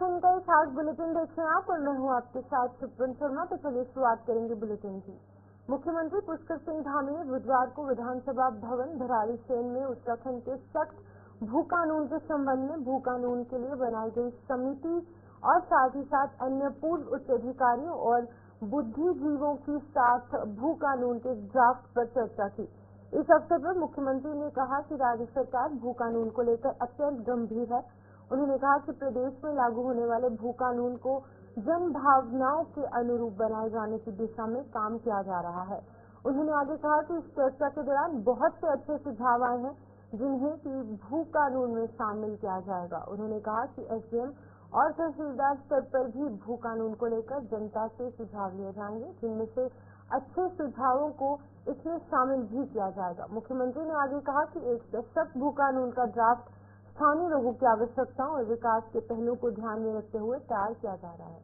दूरदर्शन का एक खास बुलेटिन देख रहे हैं आप और मैं हूं आपके साथ सुप्रीम शर्मा। तो चलिए शुरुआत करेंगे बुलेटिन की। मुख्यमंत्री पुष्कर सिंह धामी ने बुधवार को विधानसभा भवन भराड़ीसेन में उत्तराखंड के सख्त भू कानून के संबंध में भू कानून के लिए बनाई गई समिति और साथ ही साथ अन्य पूर्व उच्च अधिकारियों और बुद्धिजीवों के साथ भू कानून के ड्राफ्ट पर चर्चा की। इस अवसर पर मुख्यमंत्री ने कहा कि राज्य सरकार भू कानून को लेकर अत्यंत गंभीर है। उन्होंने कहा कि प्रदेश में लागू होने वाले भू कानून को जन भावनाओं के अनुरूप बनाए जाने की दिशा में काम किया जा रहा है। उन्होंने आगे कहा कि इस चर्चा के दौरान बहुत से अच्छे सुझाव आए हैं जिन्हें कि भू कानून में शामिल किया जाएगा। उन्होंने कहा कि एसडीएम और तहसीलदार स्तर पर भी भू कानून को लेकर जनता से सुझाव लिए जाएंगे, जिनमें से अच्छे सुझावों को इसमें शामिल भी किया जाएगा। मुख्यमंत्री ने आगे कहा कि एक सशक्त भू कानून का ड्राफ्ट स्थानीय लोगों की आवश्यकताओं और विकास के पहलुओं को ध्यान में रखते हुए तैयार किया जा रहा है।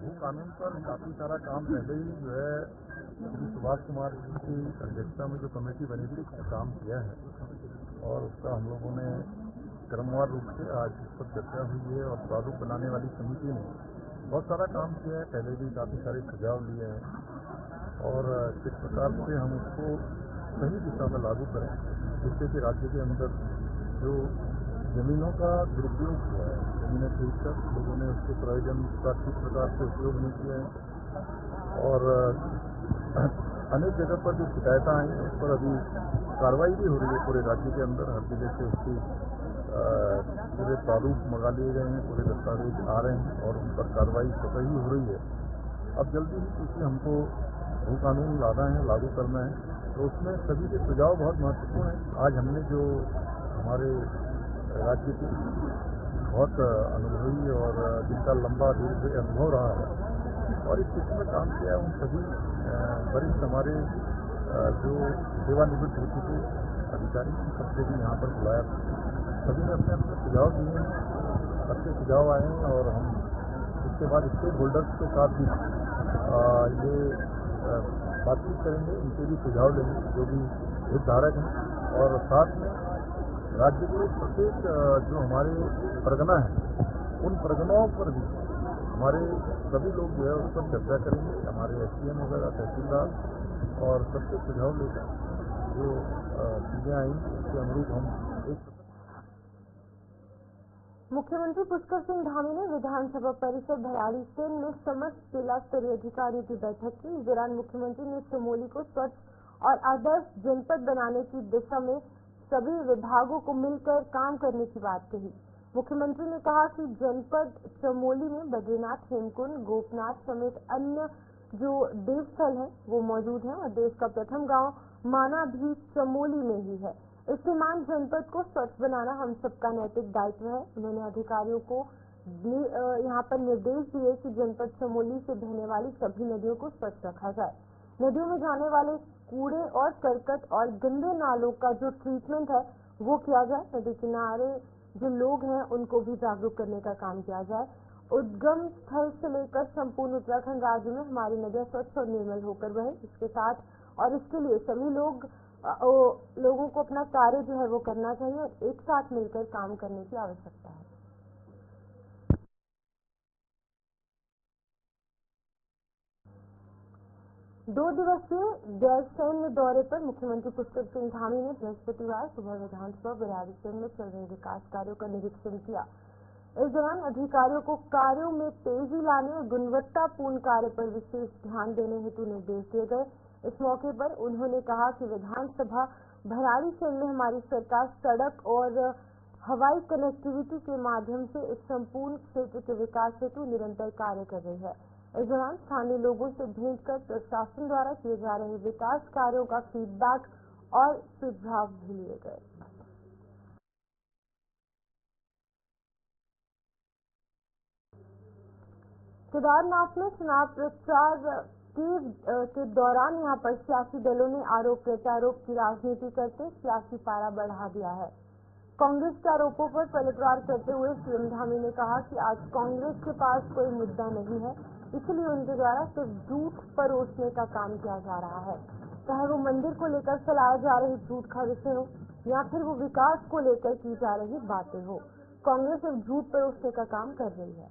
भू कानून पर काफी सारा काम पहले ही जो है श्री सुभाष कुमार जी की अध्यक्षता में जो कमेटी बनी थी उसने काम किया है और उसका हम लोगों ने क्रमवार रूप से आज इस पर चर्चा हुई है और प्रारूप बनाने वाली समिति ने बहुत सारा काम किया है। पहले भी काफी सारे सुझाव लिए हैं और किस प्रकार से हम उसको सही दिशा में लागू करें जिससे कि राज्य के अंदर जो जमीनों का दुरुपयोग हुआ है, जमीनें खरीदकर लोगों ने उसके प्रयोजन का किस प्रकार से उपयोग नहीं किया है और अनेक जगह पर जो शिकायतें आई हैं उस पर अभी कार्रवाई भी हो रही है पूरे राज्य के अंदर। हर जिले से उसकी पूरे प्रारूप मंगा लिए गए हैं, पूरे दस्तावेज आ रहे हैं और उन पर कार्रवाई स्वतः ही हो रही है। अब जल्दी ही क्योंकि हमको भू कानून लाना है, लागू करना है, तो उसमें सभी के सुझाव बहुत महत्वपूर्ण हैं। आज हमने जो हमारे राज्य के बहुत अनुभवी और जिनका लंबा दीर्घ अनुभव रहा है और इस क्षेत्र में काम किया है, उन सभी वरिष्ठ हमारे जो सेवानिवृत्त हो चुके अधिकारी सबको भी यहाँ पर बुलाया। सभी ने अपने अपने सुझाव दिए हैं, अच्छे सुझाव आए हैं और हम उसके बाद स्टेक होल्डर्स के साथ भी ये बातचीत करेंगे, उनके भी सुझाव लेंगे जो भी हितधारक हैं और साथ में राज्य के प्रत्येक जो हमारे परगना है उन परगनाओं पर भी हमारे सभी लोग जो है उस पर चर्चा करेंगे। हमारे एसडीएम वगैरह तहसीलदार और सबसे सुझाव लेकर जो चीजें आई उसके अनुरूप हम एक। मुख्यमंत्री पुष्कर सिंह धामी ने विधानसभा परिसर भराड़ीसेन में समस्त जिला स्तरीय अधिकारियों की बैठक की। इस दौरान मुख्यमंत्री ने चमोली को स्वच्छ और आदर्श जनपद बनाने की दिशा में सभी विभागों को मिलकर काम करने की बात कही। मुख्यमंत्री ने कहा कि जनपद चमोली में बद्रीनाथ, हेमकुंड, गोपनाथ समेत अन्य जो देवस्थल हैं वो मौजूद हैं और देश का प्रथम गांव माना भी चमोली में ही है। इस समान जनपद को स्वच्छ बनाना हम सबका नैतिक दायित्व है। उन्होंने अधिकारियों को यहाँ पर निर्देश दिए कि जनपद चमोली से बहने वाली सभी नदियों को स्वच्छ रखा जाए। नदियों में जाने वाले कूड़े और करकट और गंदे नालों का जो ट्रीटमेंट है वो किया जाए। नदी किनारे जो लोग हैं उनको भी जागरूक करने का काम किया जाए। उद्गम स्थल से लेकर संपूर्ण उत्तराखंड राज्य में हमारी नदियां स्वच्छ और निर्मल होकर बहे। इसके साथ और इसके लिए सभी लोगों को अपना कार्य जो है वो करना चाहिए और एक साथ मिलकर काम करने की आवश्यकता है। दो दिवसीय गैरसैन्य दौरे पर मुख्यमंत्री पुष्कर सिंह धामी ने बृहस्पतिवार सुबह विधानसभा भराड़ीसेन में चल रहे विकास कार्यों का निरीक्षण किया। इस दौरान अधिकारियों को कार्यों में तेजी लाने और गुणवत्तापूर्ण कार्य पर विशेष ध्यान देने हेतु निर्देश दिए गए। इस मौके पर उन्होंने कहा कि विधानसभा भराड़ीसेन में हमारी सरकार सड़क और हवाई कनेक्टिविटी के माध्यम से इस संपूर्ण क्षेत्र के विकास हेतु निरंतर कार्य कर रही है। इस दौरान स्थानीय लोगों से भेंट कर प्रशासन द्वारा किए जा रहे विकास कार्यों का फीडबैक और सुझाव भी लिए गए। केदारनाथ में चुनाव प्रचार के दौरान यहां पर सियासी दलों ने आरोप प्रत्यारोप की राजनीति करते सियासी पारा बढ़ा दिया है। कांग्रेस के आरोपों पर पलटवार करते हुए सीएम धामी ने कहा कि आज कांग्रेस के पास कोई मुद्दा नहीं है, इसलिए उनके द्वारा सिर्फ झूठ परोसने का काम किया जा रहा है। चाहे वो मंदिर को लेकर फैलाए जा रहे झूठ का विषय हो, या फिर वो विकास को लेकर की जा रही बातें हो। कांग्रेस सिर्फ झूठ पर उठने का काम कर रही है।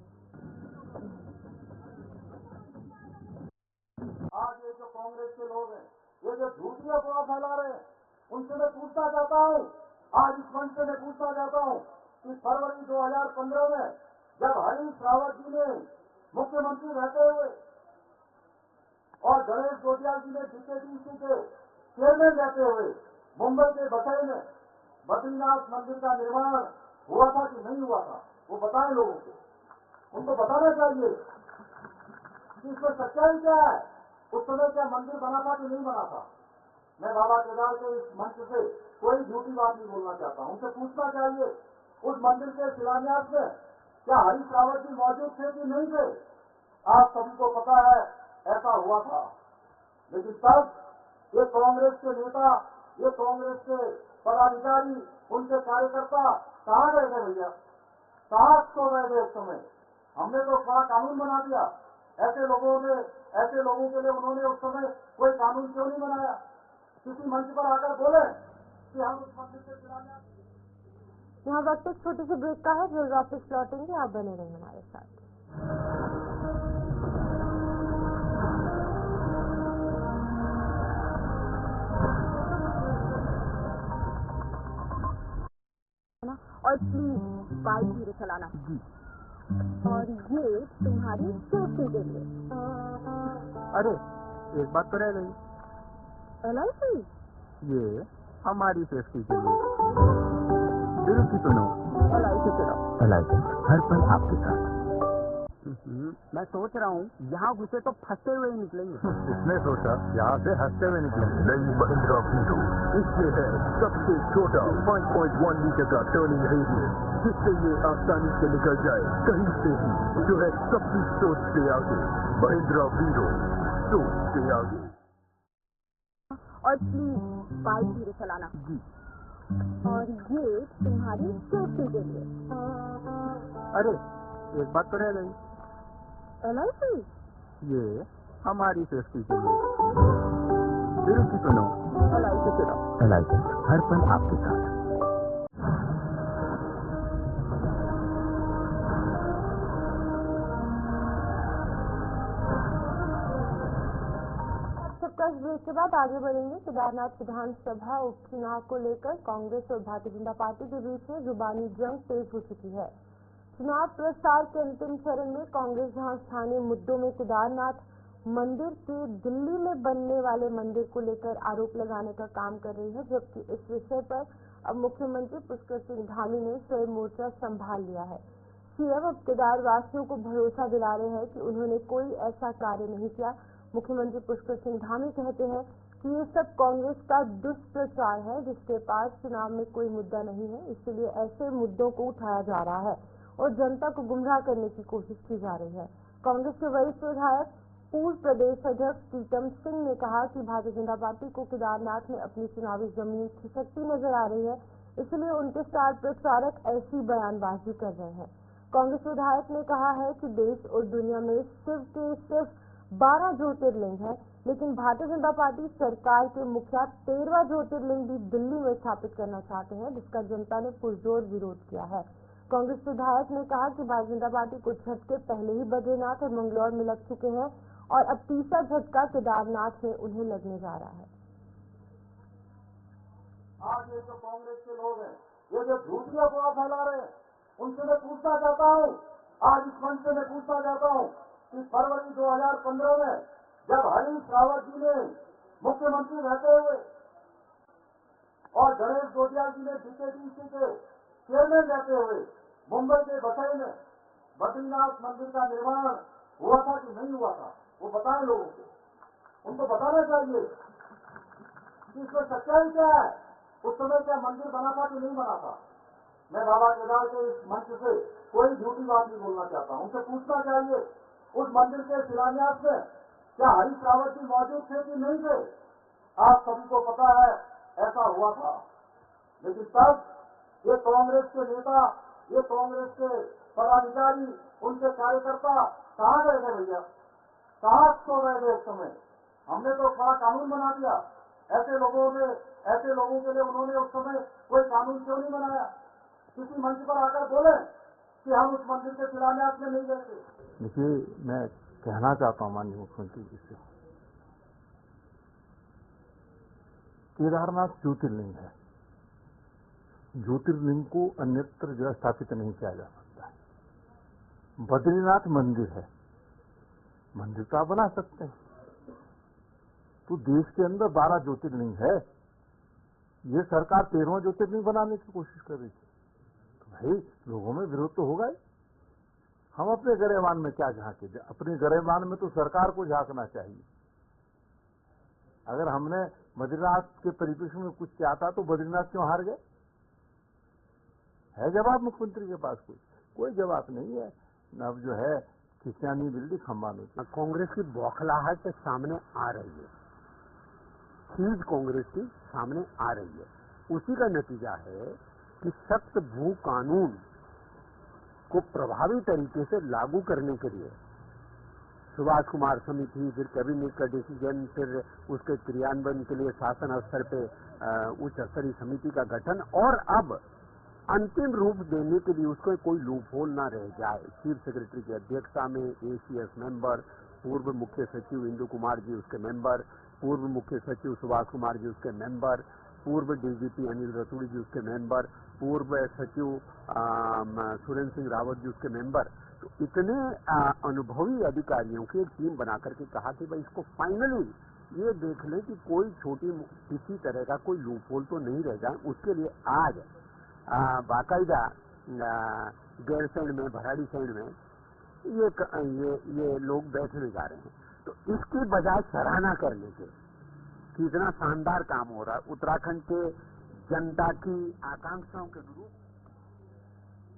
आज ये जो कांग्रेस के लोग हैं, ये जो झूठी अफवाह फैला रहे हैं, उनसे मैं पूछना चाहता हूँ, आज इस मंच से मैं पूछना चाहता हूँ कि फरवरी 2015 में जब हरीश रावत जी ने मुख्यमंत्री रहते हुए और गणेश गोटियाल जी ने डीकेटीसी के चेयरमैन रहते हुए मुंबई के बसई में बद्रीनाथ मंदिर का निर्माण हुआ था कि नहीं हुआ था, वो बताएं लोगों को। उनको बताना चाहिए कि इसमें सच्चाई क्या है, उस समय क्या मंदिर बना था कि नहीं बना था। मैं बाबा केदार के इस मंच से कोई झूठी बात नहीं बोलना चाहता हूं। उनसे पूछना चाहिए उस मंदिर के शिलान्यास में क्या हरीश रावत जी मौजूद थे कि नहीं थे। आप सभी को पता है ऐसा हुआ था, लेकिन तब ये कांग्रेस के नेता, ये कांग्रेस के पदाधिकारी, उनके कार्यकर्ता कहाँ गए थे भैया, कहाँ सो गए थे उस समय। हमने तो बड़ा कानून बना दिया, ऐसे लोगों के लिए उन्होंने उस समय कोई कानून क्यों नहीं बनाया। किसी मंच पर आकर बोले कि हम उस मंदिर से चलाने। यहाँ वक्त एक छोटे से ब्रेक का है, जल्द वापस लौटेंगे, आप बने रहें हमारे साथ। और प्लीज बाइक धीरे चलाना जी। और ये तुम्हारी सेफ्टी के लिए। अरे एक बात तो रह गई, LIC ये हमारी सेफ्टी के लिए। दिल की सुनो, LIC चलो। LIC हर पल आपके साथ। मैं सोच रहा हूँ यहाँ घुसे तो फंसते हुए ही निकलेंगे। इसने सोचा यहाँ से हंसते हुए निकलेंगे। नई महिंद्रा वीडो इसमें है सबसे छोटा 5.1 लीटर का टर्निंग रेडियस, जिससे ये आसानी से निकल जाए कहीं से भी, जो है सबकी सोच से आगे। महिंद्रा वीडो, सोच से आगे। और प्लीज बाइक धीरे चलाना जी। और ये तुम्हारी सेफ्टी के लिए। अरे एक बात तो रह गई, LIC ये हमारी सेफ्टी के लिए। दिल की सुनो, LIC चलो। LIC हर पल आपके साथ। ब्रेक के बाद आगे बढ़ेंगे। केदारनाथ विधानसभा उपचुनाव को लेकर कांग्रेस और भारतीय जनता पार्टी के बीच में जुबानी जंग तेज हो चुकी है। चुनाव प्रचार के अंतिम चरण में कांग्रेस जहां स्थानीय मुद्दों में केदारनाथ मंदिर के दिल्ली में बनने वाले मंदिर को लेकर आरोप लगाने का काम कर रही है, जबकि इस विषय पर अब मुख्यमंत्री पुष्कर सिंह धामी ने स्वयं मोर्चा संभाल लिया है। सीएम अब केदारवासियों को भरोसा दिला रहे हैं कि उन्होंने कोई ऐसा कार्य नहीं किया। मुख्यमंत्री पुष्कर सिंह धामी कहते हैं कि ये सब कांग्रेस का दुष्प्रचार है, जिसके पास चुनाव में कोई मुद्दा नहीं है, इसलिए ऐसे मुद्दों को उठाया जा रहा है और जनता को गुमराह करने की कोशिश की जा रही है। कांग्रेस के वरिष्ठ विधायक पूर्व प्रदेश अध्यक्ष प्रीतम सिंह ने कहा कि भारतीय जनता पार्टी को केदारनाथ में अपनी चुनावी जमीन खिसकती नजर आ रही है, इसलिए उनके स्टार प्रचारक ऐसी बयानबाजी कर रहे हैं। कांग्रेस विधायक ने कहा है कि देश और दुनिया में सिर्फ 12 ज्योतिर्लिंग है, लेकिन भारतीय जनता पार्टी सरकार के मुखिया 13वां ज्योतिर्लिंग भी दिल्ली में स्थापित करना चाहते हैं, जिसका जनता ने पुरजोर विरोध किया है। कांग्रेस विधायक ने कहा कि भारतीय जनता पार्टी को झटके पहले ही बद्रीनाथ और मंगलौर में लग चुके हैं और अब तीसरा झटका केदारनाथ में उन्हें लगने जा रहा है। आज ये जो कांग्रेस के लोग हैं, ये जो झूठी अफवाह फैला रहे हैं, उनसे मैं पूछना चाहता हूँ, आज इस मंच से मैं पूछना चाहता हूँ कि फरवरी 2015 में जब हरीश रावत जी ने मुख्यमंत्री रहते हुए और गणेश गोटियाल जी ने डीकेटीसी के चेयरमैन रहते हुए मुंबई के बसई में बद्रीनाथ मंदिर का निर्माण हुआ था कि नहीं हुआ था, वो बताएं लोगों को। उनको बताना चाहिए कि इसमें सच्चाई क्या है, उस समय क्या मंदिर बना था कि नहीं बना था। मैं बाबा केदार के इस मंच से कोई झूठी बात नहीं बोलना चाहता हूं। उनसे पूछना चाहिए उस मंदिर के शिलान्यास में क्या हरीश रावत जी मौजूद थे कि नहीं थे। आप सभी को पता है ऐसा हुआ था, लेकिन तब ये कांग्रेस के नेता, ये कांग्रेस के पदाधिकारी, उनके कार्यकर्ता कहाँ गए थे भैया, कहाँ सो गए थे उस समय। हमने तो बड़ा कानून बना दिया, ऐसे लोगों के लिए उन्होंने उस समय कोई कानून क्यों नहीं बनाया? किसी मंच पर आकर बोले कि हम उस मंदिर के शिलान्यास में नहीं गए थे। देखिए, मैं कहना चाहता हूँ माननीय मुख्यमंत्री जी से, केदारनाथ ज्योतिर्लिंग है, ज्योतिर्लिंग को अन्यत्र जो है स्थापित नहीं किया जा सकता है। बद्रीनाथ मंदिर है, मंदिर तो आप बना सकते हैं, तो देश के अंदर 12 ज्योतिर्लिंग है, ये सरकार 13वां ज्योतिर्लिंग बनाने की कोशिश कर रही थी, तो भाई लोगों में विरोध तो होगा ही। हम अपने गरेबान में क्या झांके? अपने गरेबान में तो सरकार को झांकना चाहिए। अगर हमने बद्रीनाथ के परिप्रेक्ष्य में कुछ किया था तो बद्रीनाथ क्यों हार गए? है जवाब मुख्यमंत्री के पास? कोई जवाब नहीं है। अब जो है खिसियानी बिल्ली खंबानो। कांग्रेस की बौखलाहट सामने आ रही है, चीज कांग्रेस की सामने आ रही है। उसी का नतीजा है कि सख्त भू कानून को प्रभावी तरीके से लागू करने के लिए सुभाष कुमार समिति, फिर कैबिनेट का डिसीजन, फिर उसके क्रियान्वयन के लिए शासन स्तर पे उच्च स्तरीय समिति का गठन, और अब अंतिम रूप देने के लिए उसको कोई लूपहोल ना रह जाए। चीफ सेक्रेटरी की अध्यक्षता में एसीएस मेंबर, पूर्व मुख्य सचिव इंदु कुमार जी उसके मेंबर, पूर्व मुख्य सचिव सुभाष कुमार जी उसके मेंबर, पूर्व डीजीपी अनिल रतूड़ी जी उसके मेंबर, पूर्व सचिव सुरेंद्र सिंह रावत जी उसके मेंबर, तो इतने अनुभवी अधिकारियों की एक टीम बना करके कहा कि भाई इसको फाइनली ये देख लें कि कोई छोटी किसी तरह का कोई लूपहोल तो नहीं रह जाए। उसके लिए आज बाकायदा गैरसैंण में, भराड़ीसैंण में ये लोग बैठने जा रहे हैं। तो इसकी बजाय सराहना करने के कि इतना शानदार काम हो रहा है, उत्तराखंड के जनता की आकांक्षाओं के अनुरूप।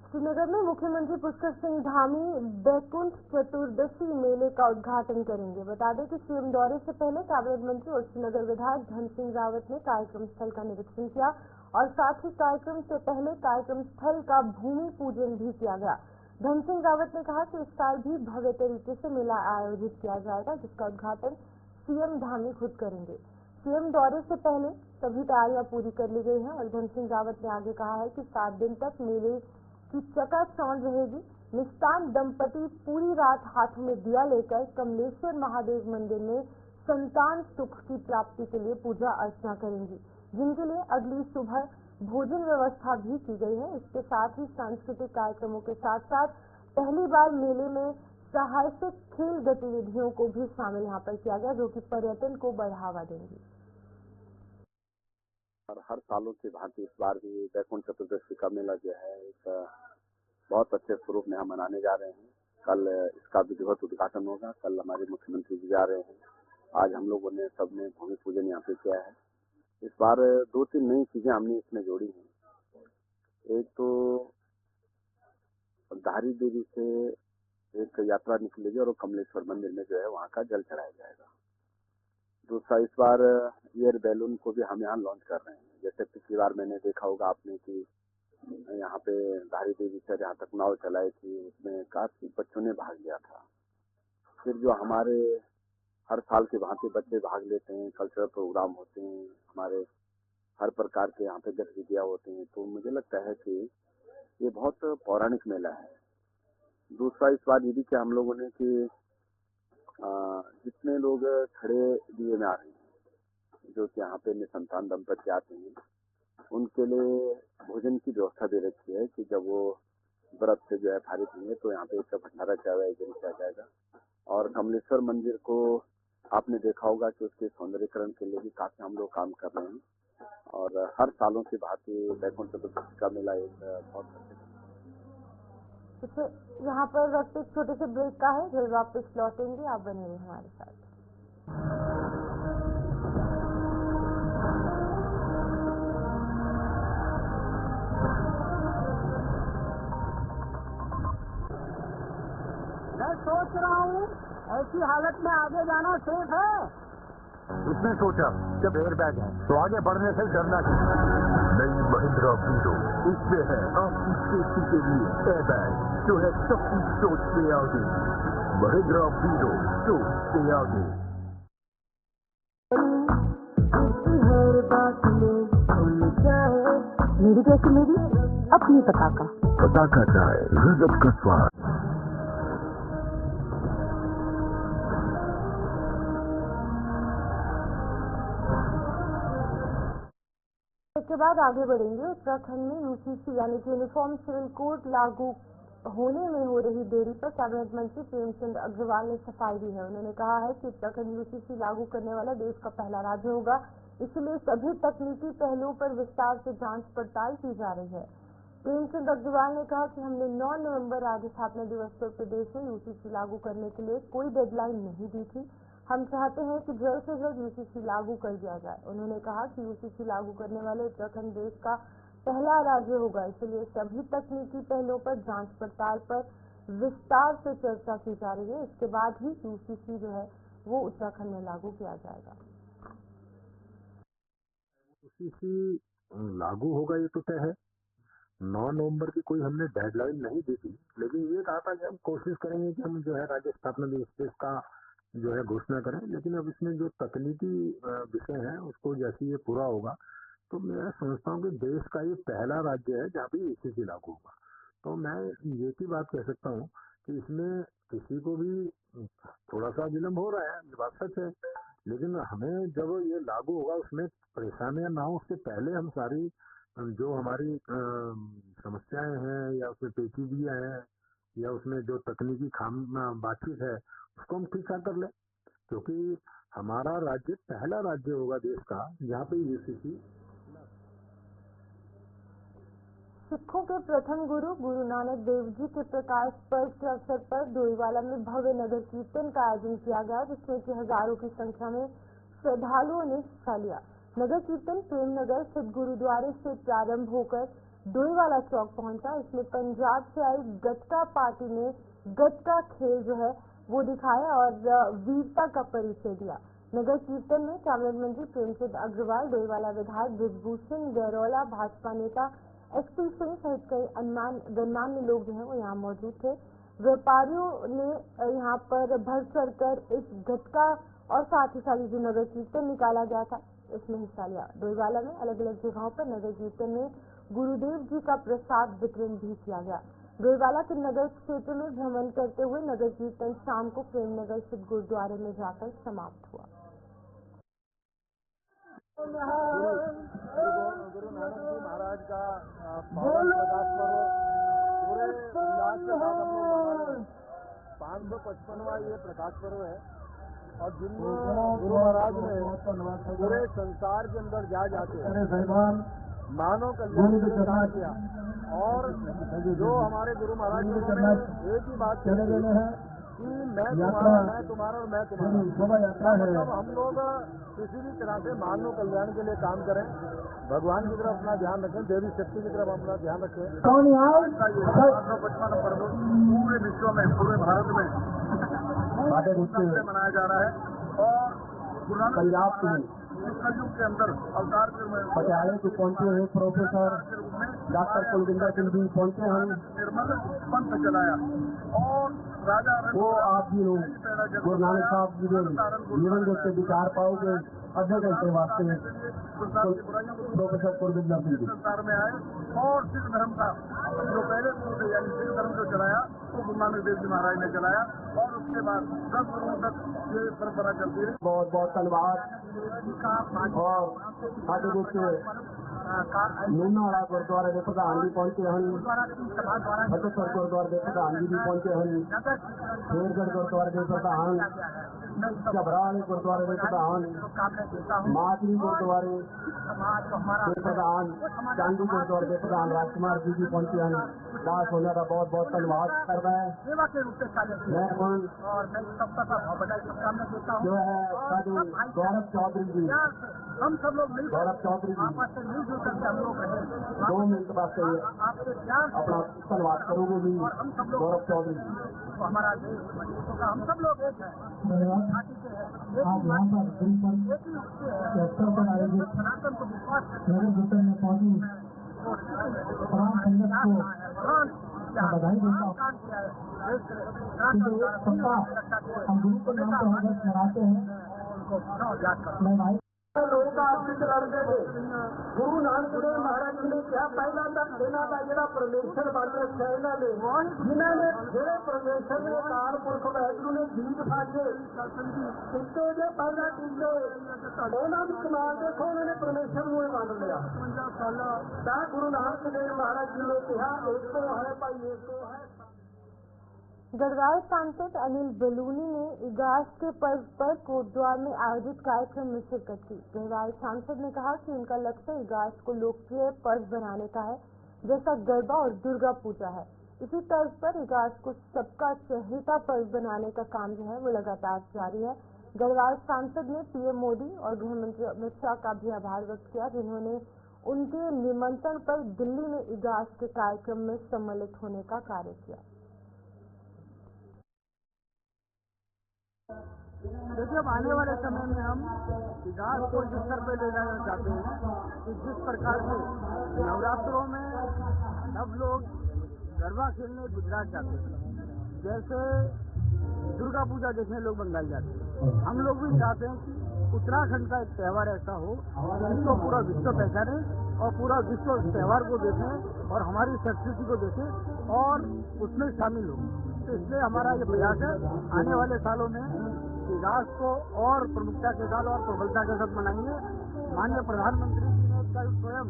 श्रीनगर में मुख्यमंत्री पुष्कर सिंह धामी बैकुंठ चतुर्दशी मेले का उद्घाटन करेंगे। बता दें कि सीएम दौरे से पहले कैबिनेट मंत्री और श्रीनगर विधायक धन सिंह रावत ने कार्यक्रम स्थल का निरीक्षण किया और साथ ही कार्यक्रम से पहले कार्यक्रम स्थल का भूमि पूजन भी किया गया। धन सिंह रावत ने कहा कि इस साल भी भव्य तरीके से मेला आयोजित किया जाएगा, जिसका उद्घाटन सीएम धामी खुद करेंगे। सीएम दौरे से पहले सभी तैयारियां पूरी कर ली गई हैं और धन सिंह रावत ने आगे कहा है कि 7 दिन तक मेले की चकाचौंध रहेगी। निस्तान दंपति पूरी रात हाथों में दिया लेकर कमलेश्वर महादेव मंदिर में संतान सुख की प्राप्ति के लिए पूजा अर्चना करेंगी, जिनके लिए अगली सुबह भोजन व्यवस्था भी की गई है। इसके साथ ही सांस्कृतिक कार्यक्रमों के साथ साथ पहली बार मेले में साहसिक खेल गतिविधियों को भी शामिल यहाँ पर किया गया, जो कि पर्यटन को बढ़ावा देंगी। और हर सालों की भांति इस बार भी बैकुंठ चतुर्दशी का मेला जो है एक बहुत अच्छे स्वरूप में हम मनाने जा रहे हैं। कल इसका विधिवत उद्घाटन होगा। कल हमारे मुख्यमंत्री जी जा रहे हैं। आज हम लोगों ने सबने भूमि पूजन यहाँ पे किया है। इस बार 2-3 नई चीजें हमने इसमें जोड़ी हैं। एक तो धारी देवी से एक यात्रा निकलेगी और कमलेश्वर मंदिर में जो है वहाँ का जल चढ़ाया जाएगा। दूसरा, इस बार एयर बैलून को भी हम यहाँ लॉन्च कर रहे हैं। जैसे पिछली बार मैंने देखा होगा आपने कि यहाँ पे धारी देवी से यहाँ तक नाव चलाई थी, उसमें काफी बच्चों ने भाग लिया था। फिर जो हमारे हर साल के भांति बच्चे भाग लेते हैं, कल्चरल प्रोग्राम होते हैं, हमारे हर प्रकार के यहाँ पे गतिविधियाँ होती हैं, तो मुझे लगता है कि ये बहुत पौराणिक मेला है। दूसरा, इस बार ये भी कि हम लोगों ने कि जितने लोग खड़े दिए में आ रहे हैं, जो कि यहाँ पे निसंतान दंपति आते हैं, उनके लिए भोजन की व्यवस्था दे रखी है कि जब वो व्रत से जो है फारिग होंगे तो यहाँ पे एक भंडारा का आयोजन किया जाएगा। और कमलेश्वर मंदिर को आपने देखा होगा कि उसके सौंदर्यीकरण के लिए भी काफी हम लोग काम कर रहे हैं और हर सालों की भांति बैकुंठ चतुर्दशी का मेला एक बहुत अच्छा, यहाँ पर वक्त एक छोटे से ब्रेक का है, जल्द वापस लौटेंगे, आप बने रहिए हमारे साथ। मैं सोच रहा हूँ ऐसी हालत में आगे जाना सेफ है। उसने सोचा जब एयरबैग है तो आगे बढ़ने से डरना चाहिए। नई महिंद्रा वीडो, इसमें है आपकी सेफ्टी के लिए एयरबैग, जो है सबकी सोच से आगे। महिंद्रा वीडो, सोच से आगे। ठंडी कैसी लगी? अपनी पताका। पताका चाय, गजब का स्वाद। इसके बाद आगे बढ़ेंगे। उत्तराखंड में यूसीसी यानी कि यूनिफॉर्म सिविल कोड लागू होने में हो रही देरी पर कैबिनेट मंत्री प्रेमचंद अग्रवाल ने सफाई दी है। उन्होंने कहा है कि उत्तराखंड यूसीसी लागू करने वाला देश का पहला राज्य होगा, इसलिए सभी तकनीकी पहलुओं पर विस्तार से जांच पड़ताल की जा रही है। प्रेमचंद अग्रवाल ने कहा कि हमने 9 नवंबर राज्य स्थापना दिवस पर प्रदेश में यूसीसी लागू करने के लिए कोई डेडलाइन नहीं दी थी। हम चाहते हैं कि जल्द से जल्द यूसीसी लागू कर दिया जाए। उन्होंने कहा कि यूसीसी लागू करने वाले उत्तराखंड देश का पहला राज्य होगा, इसलिए सभी तकनीकी पहलुओं पर जांच पड़ताल पर विस्तार से चर्चा की जा रही है। इसके बाद ही यूसीसी जो है वो उत्तराखंड में लागू किया जाएगा। यूसीसी लागू होगा ये तो तय है। 9 नवंबर की कोई हमने डेडलाइन नहीं दी थी, लेकिन ये कहा था कि हम कोशिश करेंगे कि हम जो है राज्य स्थापना दिवस का जो है घोषणा करें। लेकिन अब इसमें जो तकनीकी विषय है उसको जैसे ये पूरा होगा तो मैं समझता हूँ कि देश का ये पहला राज्य है जहाँ पे यूसीसी लागू होगा। तो मैं ये की बात कह सकता हूँ कि इसमें किसी को भी थोड़ा सा विलम्ब हो रहा है, ये बात सच है, लेकिन हमें जब ये लागू होगा उसमें परेशानियां ना हो उससे पहले हम सारी जो हमारी समस्याएं हैं या उसमें पेचीदगियां हैं या उसमें जो तकनीकी बातचीत है उसको हम ठीक ठाक कर लें, क्योंकि हमारा राज्य पहला राज्य होगा देश का जहाँ पे यूसीसी। सिखों के प्रथम गुरु गुरु नानक देव जी के प्रकाश पर्व के अवसर पर डोईवाला में भव्य नगर कीर्तन का आयोजन किया गया, जिसमें कि हजारों की संख्या में श्रद्धालुओं ने हिस्सा लिया। नगर कीर्तन प्रेमनगर स्थित गुरुद्वारे से प्रारंभ होकर डोईवाला चौक पहुंचा। इसमें पंजाब से आई गटका पार्टी ने गटका खेल जो है वो दिखाया और वीरता का परिचय दिया। नगर कीर्तन में कैबिनेट मंत्री प्रेमचंद अग्रवाल, डोईवाला विधायक बृजभूषण गैरोला, भाजपा नेता एसपी सिंह सहित कई गणमान्य लोग जो है वो यहाँ मौजूद थे। व्यापारियों ने यहाँ पर बढ़ चढ़कर इस गटका और साथ ही साथ जो नगर कीर्तन निकाला गया था इसमें हिस्सा लिया। डोईवाला में अलग अलग जगहों पर नगर कीर्तन में गुरुदेव जी का प्रसाद वितरण भी किया गया। डोईवाला के नगर क्षेत्र में भ्रमण करते हुए नगर कीर्तन शाम को प्रेमनगर स्थित गुरुद्वारे में जाकर समाप्त हुआ। गुरु नानक जी महाराज का प्रकाश पर्व पूरे उल्लास के साथ हम लोग मना रहे हैं। 555वां ये प्रकाश पर्व है और जिनमें गुरु महाराज ने पूरे संसार के अंदर जा जाके मानव कल्याण के लिए काम किया और जो हमारे गुरु महाराज ने एक ही बात कही कि मैं तुम्हारा और मैं तुम्हारा। मतलब हम लोग किसी भी तरह से मानव कल्याण के लिए काम करें, भगवान की तरफ अपना ध्यान रखें, देवी शक्ति की तरफ अपना ध्यान रखें। 555 पर्व पूरे विश्व में, पूरे भारत में मनाया जा रहा है और गुरु नानक पंजाब कलयुग के अंदर अवतार पटियाले से पहुंचे हैं प्रोफेसर डॉक्टर कुलविंदर सिंह जी पहुंचे हैं। निर्मल पंथ चलाया और राजा वो आप भी लोग गुरु नानक साहब जी के जीवन के विचार पाओगे आधे घंटे वास्ते प्रोफेसर कुलविंदर सिंह जी संसार में आए और सिख धर्म का जो पहले गुरु थे यानी सिख धर्म जो चलाया वो गुरु नानक देव जी महाराज ने चलाया और उसके बाद 10 गुरुओं तक ये परंपरा चलती रही। बहुत बहुत धन्यवाद। और ਸਾਡੇ ਵਿੱਚ ਨੂਨਾਵਾਲਾ ਗੁਰਦੁਆਰੇ ਦੇ ਪ੍ਰਧਾਨ ਵੀ ਪਹੁੰਚੇ ਹਨ, ਫਤਿਹਪੁਰ ਗੁਰਦੁਆਰੇ ਦੇ ਪ੍ਰਧਾਨ ਜੀ ਵੀ ਪਹੁੰਚੇ ਹਨ, ਸ਼ੇਰਗੜ੍ਹ ਗੁਰਦੁਆਰੇ ਦੇ ਪ੍ਰਧਾਨ, ਝਬਰਾ ਵਾਲੇ ਗੁਰਦੁਆਰੇ ਦੇ ਪ੍ਰਧਾਨ, ਮਾਤਰੀ ਗੁਰਦੁਆਰੇ ਦੇ ਪ੍ਰਧਾਨ, ਚਾਂਦੀ ਗੁਰਦੁਆਰੇ ਦੇ ਪ੍ਰਧਾਨ ਰਾਜकुमार जी भी पहुंचे हैं। दास होने का बहुत बहुत धन्यवाद करता है। मैं जो है गौरव चौधरी जी, हम सब लोग मिलकर गौरव चौधरी जी आपस में मिलजुल करके हम लोग रहें। 2 मिनट वास्ते आपके ज्ञान अपना धन्यवाद करोगे जी। और हम सब लोग गौरव चौधरी जी तो हमारा देश होगा, हम सब लोग एक है, धन्यवाद। आप यहाँ पर दिन पर एक ही उससे पर आयोजित सनातन को विश्वास नगर कीर्तन में पहुंची तमाम संगत को बधाई देता हूँ। सबका हम गुरु के नाम पर हम मनाते हैं। मैं भाई लोग आपस च लड़ते थे गुरु नानक देव महाराज जी ने क्या पहला तक इन्हों का जोड़ा परमेश्वर बन रखा इन्होंने जिन्होंने जेड़े परमेश्वर ने अकाल पुरख वाहिगुरू ने गीत साजे किते जे पहला टीके उन्होंने कमाल देखो उन्होंने परमेश्वर को मान लिया ता गुरु नानक देव महाराज जी ने कहा एक तो है भाई एक तो है। गढ़वाल सांसद अनिल बलूनी ने इगास के पर्व पर कोटद्वार में आयोजित कार्यक्रम में शिरकत की। गढ़वाल सांसद ने कहा कि उनका लक्ष्य इगास को लोकप्रिय पर्व बनाने का है, जैसा गरबा और दुर्गा पूजा है। इसी तर्ज पर इगास को सबका चहेता पर्व बनाने का काम जो है वो लगातार जारी है। गढ़वाल सांसद ने पीएम मोदी और गृह मंत्री अमित शाह का भी आभार व्यक्त किया, जिन्होंने उनके निमंत्रण पर दिल्ली में इगास के कार्यक्रम में सम्मिलित होने का कार्य किया। देखिए, अब आने वाले समय में हम इगास को इस स्तर पर ले जाना चाहते हैं कि जिस प्रकार से नवरात्रों में सब लोग गरबा खेलने गुजरात जाते हैं, जैसे दुर्गा पूजा देखने लोग बंगाल जाते हैं, हम लोग भी चाहते हैं कि उत्तराखंड का एक त्यौहार ऐसा हो जिसको पूरा विश्व पहचाने और पूरा विश्व उस त्यौहार को देखें और हमारी संस्कृति को देखें और उसमें शामिल हो। तो इसलिए हमारा ये प्रयास है, आने वाले सालों में इगास को और प्रमुखता के साथ और प्रबलता के साथ मनाएंगे। माननीय प्रधानमंत्री जी ने कल स्वयं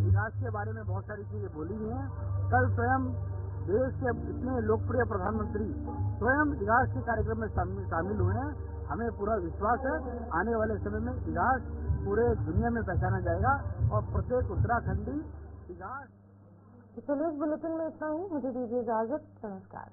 इगास के बारे में बहुत सारी चीजें बोली हैं। कल स्वयं देश के इतने लोकप्रिय प्रधानमंत्री स्वयं इगास के कार्यक्रम में शामिल हुए हैं। हमें पूरा विश्वास है आने वाले समय में इगास पूरे दुनिया में पहचाना जाएगा और प्रत्येक उत्तराखंडी इगास। चलिए, इस बुलेटिन में इतना ही। मुझे दीजिए इजाजत। नमस्कार।